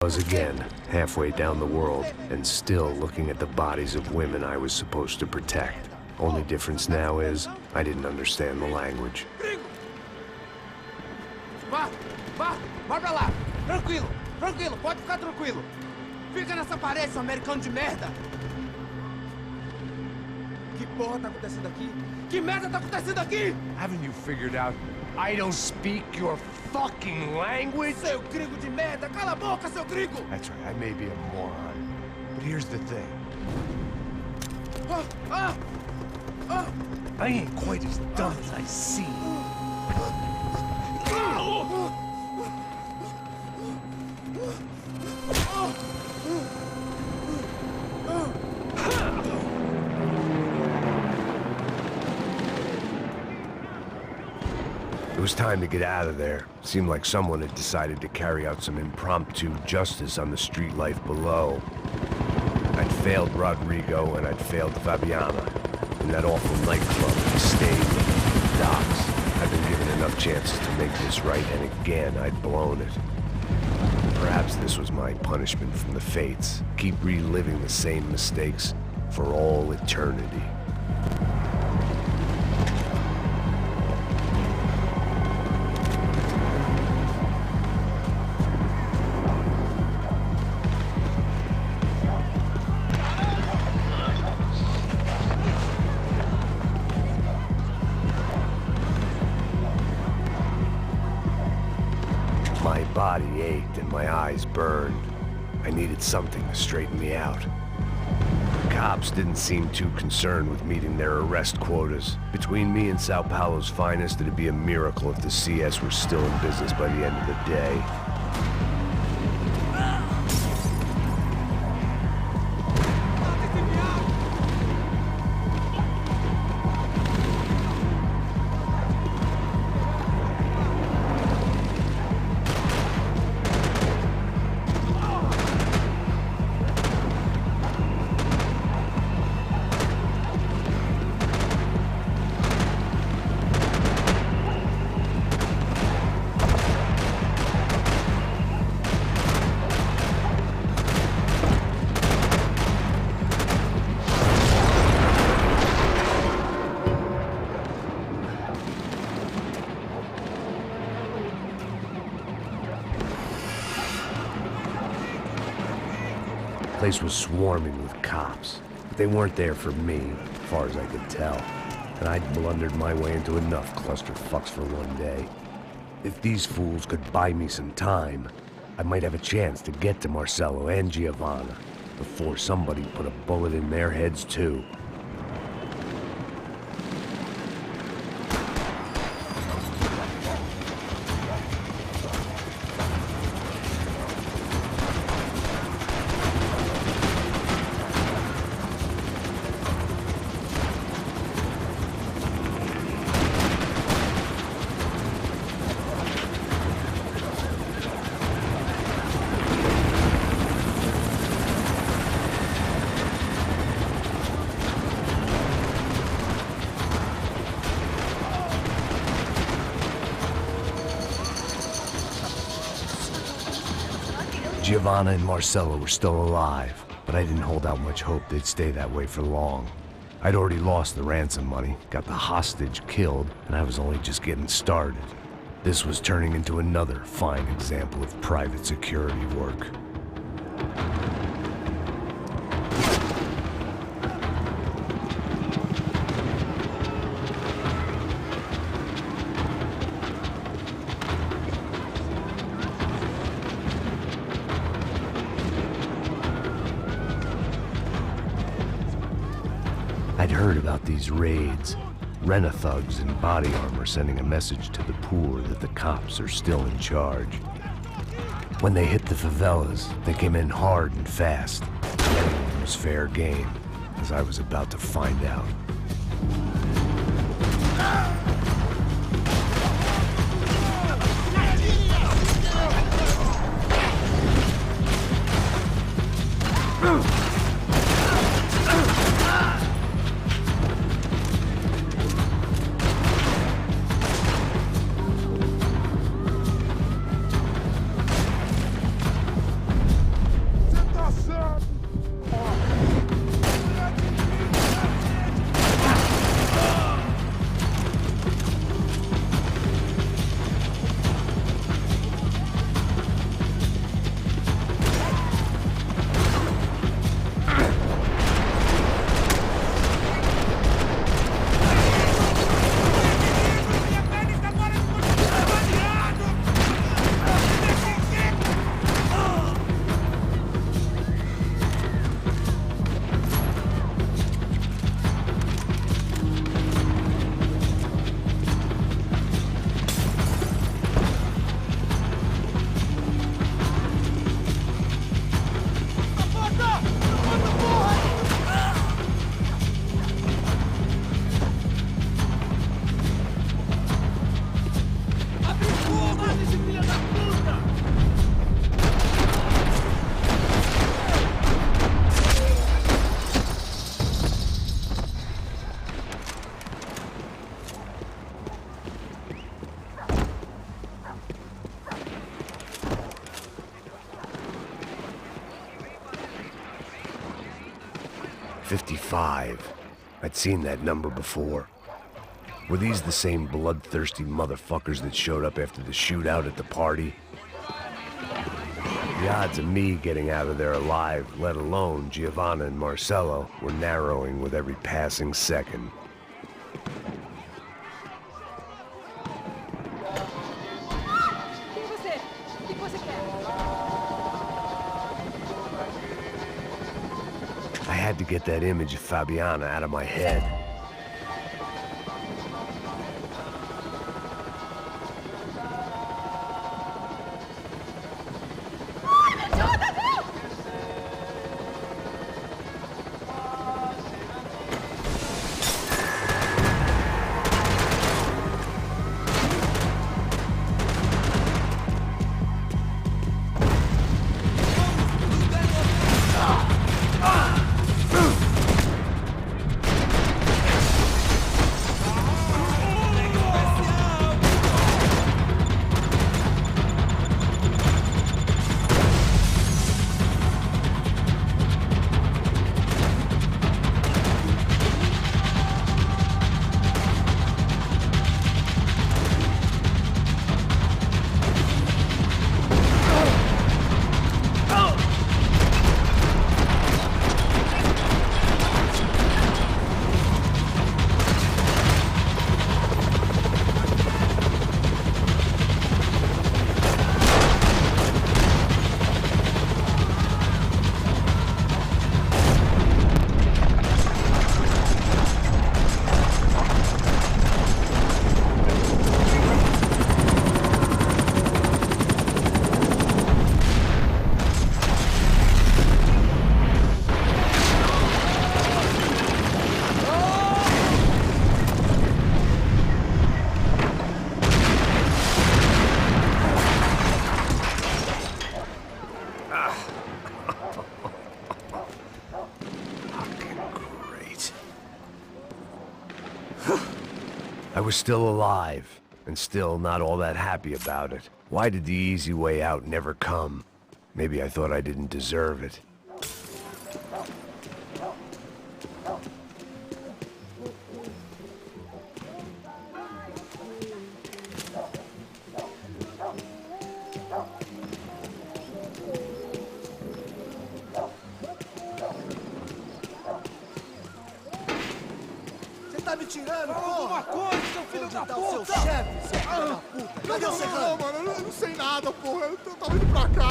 was again, halfway down the world, and still looking at the bodies of women I was supposed to protect. Only difference now is, I didn't understand the language. Vá pra lá. Tranquilo, pode ficar tranquilo. Fica nessa parede, seu americano de merda. Que porra tá acontecendo aqui? Que merda tá acontecendo aqui? Haven't you figured out I don't speak your fucking language? Seu gringo de merda, cala a boca, seu gringo! That's right, I may be a moron, but here's the thing. I ain't quite as dumb as I seem. It was time to get out of there. Seemed like someone had decided to carry out some impromptu justice on the street life below. I'd failed Rodrigo and I'd failed Fabiana. In that awful nightclub, the stage, the docks. I'd been given enough chances to make this right, and again, I'd blown it. Perhaps this was my punishment from the fates. Keep reliving the same mistakes for all eternity. My body ached and my eyes burned. I needed something to straighten me out. The cops didn't seem too concerned with meeting their arrest quotas. Between me and Sao Paulo's finest, it'd be a miracle if the CS were still in business by the end of the day. The place was swarming with cops, but they weren't there for me, as far as I could tell. And I'd blundered my way into enough clusterfucks for one day. If these fools could buy me some time, I might have a chance to get to Marcello and Giovanna before somebody put a bullet in their heads too. Giovanna and Marcello were still alive, but I didn't hold out much hope they'd stay that way for long. I'd already lost the ransom money, got the hostage killed, and I was only just getting started. This was turning into another fine example of private security work. I'd heard about these raids. Rena-thugs in body armor sending a message to the poor that the cops are still in charge. When they hit the favelas, they came in hard and fast. Anyone was fair game, as I was about to find out. 55. I'd seen that number before. Were these the same bloodthirsty motherfuckers that showed up after the shootout at the party? The odds of me getting out of there alive, let alone Giovanna and Marcello, were narrowing with every passing second. I had to get that image of Fabiana out of my head. I was still alive, and still not all that happy about it. Why did the easy way out never come? Maybe I thought I didn't deserve it. Tá me tirando, Fala porra! alguma coisa, seu filho da Onde tá o seu puta! chefe, seu filho da puta? Cadê o serrano? Mano, eu não sei nada, porra. Eu tava indo pra cá.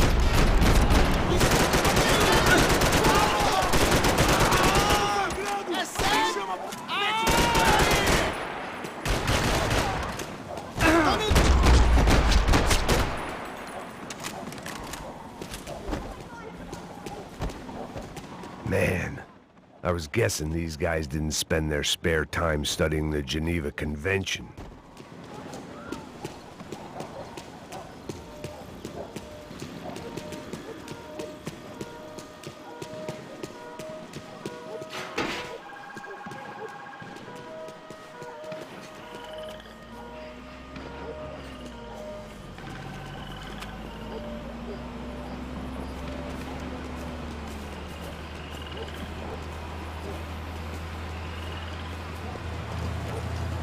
É sério? Man, I was guessing these guys didn't spend their spare time studying the Geneva Convention.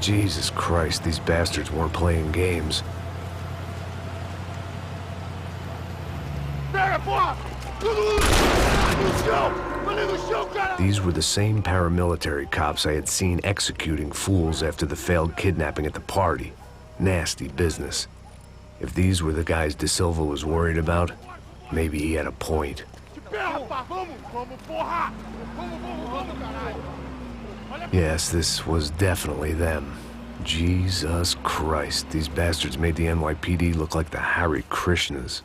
Jesus Christ, these bastards weren't playing games. These were the same paramilitary cops I had seen executing fools after the failed kidnapping at the party. Nasty business. If these were the guys De Silva was worried about, maybe he had a point. Yes, this was definitely them. Jesus Christ, these bastards made the NYPD look like the Hare Krishnas.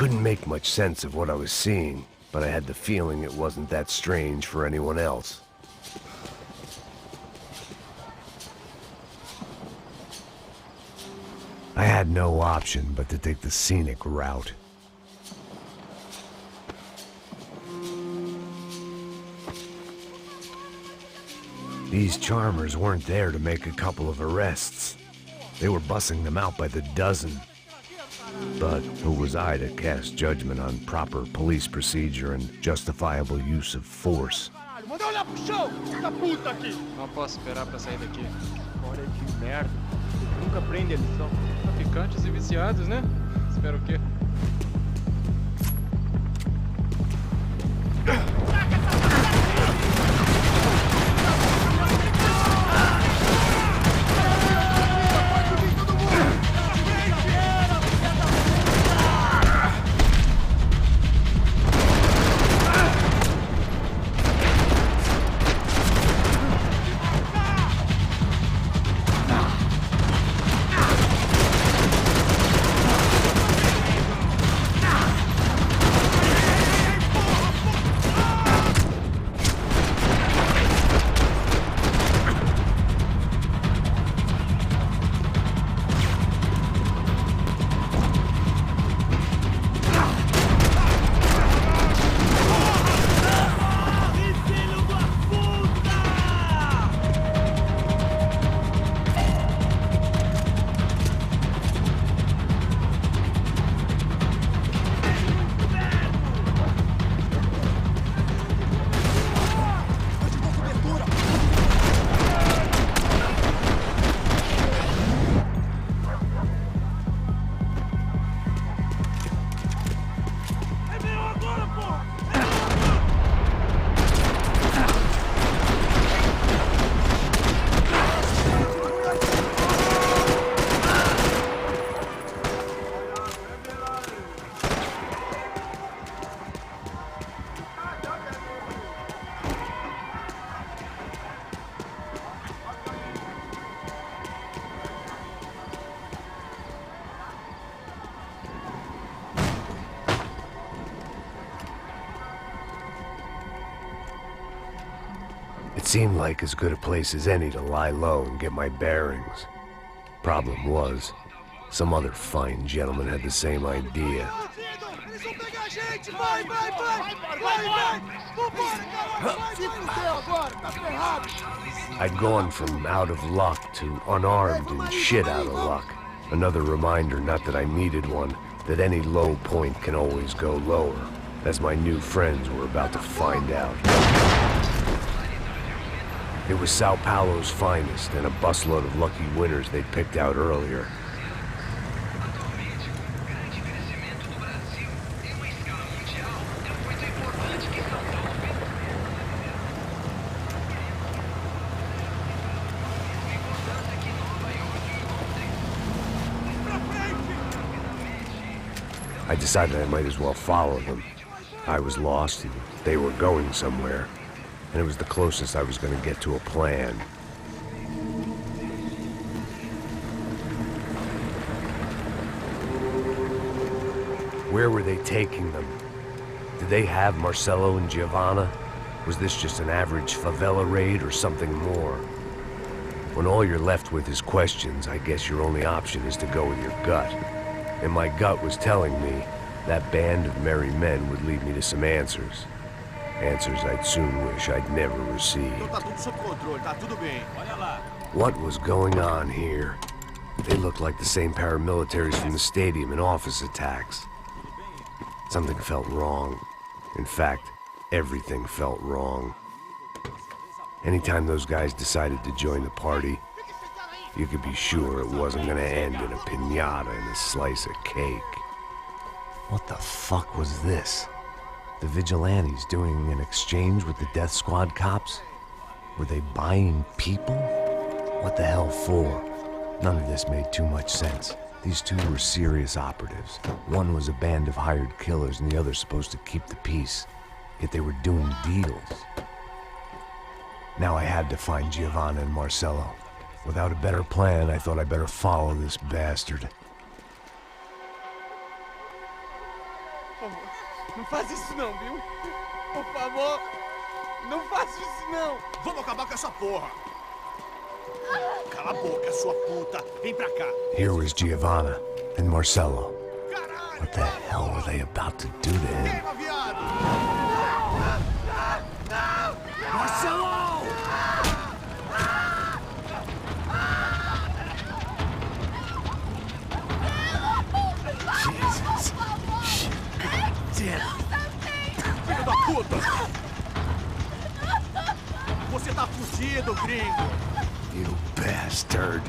couldn't make much sense of what I was seeing, but I had the feeling it wasn't that strange for anyone else. I had no option but to take the scenic route. These charmers weren't there to make a couple of arrests. They were bussing them out by the dozen. But who was I to cast judgment on proper police procedure and justifiable use of force? Manda olhar pro chão, da puta aqui! Não posso esperar pra sair daqui. Hora de merda. Nunca aprende a lição. Traficantes e viciados, né? Espero o quê? It seemed like as good a place as any to lie low and get my bearings. Problem was, some other fine gentleman had the same idea. Eles vão pegar a gente! Vai, vai, vai! Vai, vai! Vambora, cara! Se fudeu agora, tá ferrado! I'd gone from out of luck to unarmed and shit out of luck. Another reminder, not that I needed one, that any low point can always go lower, as my new friends were about to find out. It was Sao Paulo's finest and a busload of lucky winners they'd picked out earlier. I decided I might as well follow them. I was lost and they were going somewhere, and it was the closest I was going to get to a plan. Where were they taking them? Did they have Marcelo and Giovanna? Was this just an average favela raid or something more? When all you're left with is questions, I guess your only option is to go with your gut. And my gut was telling me that band of merry men would lead me to some answers. Answers I'd soon wish I'd never received. Então tá tudo sob controle, tá tudo bem. Olha lá. What was going on here? They looked like the same paramilitaries from the stadium in office attacks. Something felt wrong. In fact, everything felt wrong. Anytime those guys decided to join the party, you could be sure it wasn't gonna end in a piñata and a slice of cake. What the fuck was this? The vigilantes doing an exchange with the death squad cops? Were they buying people? What the hell for? None of this made too much sense. These two were serious operatives. One was a band of hired killers and the other supposed to keep the peace. Yet they were doing deals. Now I had to find Giovanna and Marcelo. Without a better plan, I thought I better follow this bastard. Não faz isso não, viu? Por favor, não faça isso não. Vamos acabar com essa porra. Cala a boca, sua puta. Vem pra cá. Here was Giovanna and Marcello. Caralho. What the hell were they about to do to him? Queima, viado. Marcello! Jesus. Shit. Damn. Filho da puta. Você tá fudido, gringo. You bastard.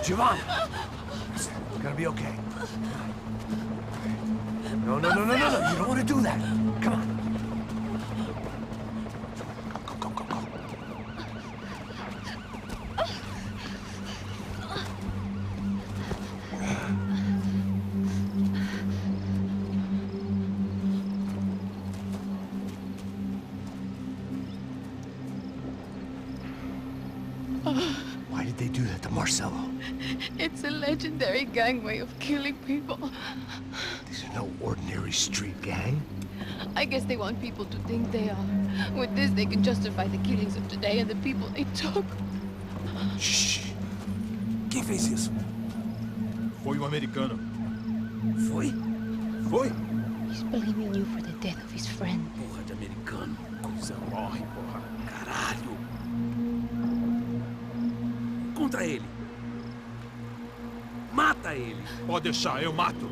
Giovanna! Listen, you're gonna be okay. No, no, no, no, no, no. You don't want to do that. Come on. Go, go, go, go. Why did they do that to Marcello? It's a legendary gang way of killing people. These are no ordinary street gang. I guess they want people to think they are. With this, they can justify the killings of today and the people they took. Shh. Quem fez isso? Foi um americano. Foi? Foi? He's blaming you for the death of his friend. Porra de americano. Coisa morre, porra. Caralho. Contra ele. Mata ele. Pode deixar, eu mato.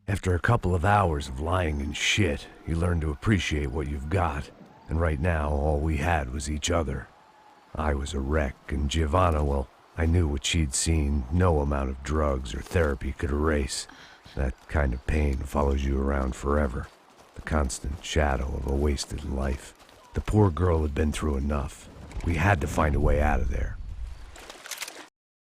After a couple of hours of lying in shit, you learn to appreciate what you've got. And right now, all we had was each other. I was a wreck, and Giovanna, well, I knew what she'd seen no amount of drugs or therapy could erase. That kind of pain follows you around forever. The constant shadow of a wasted life. The poor girl had been through enough. We had to find a way out of there.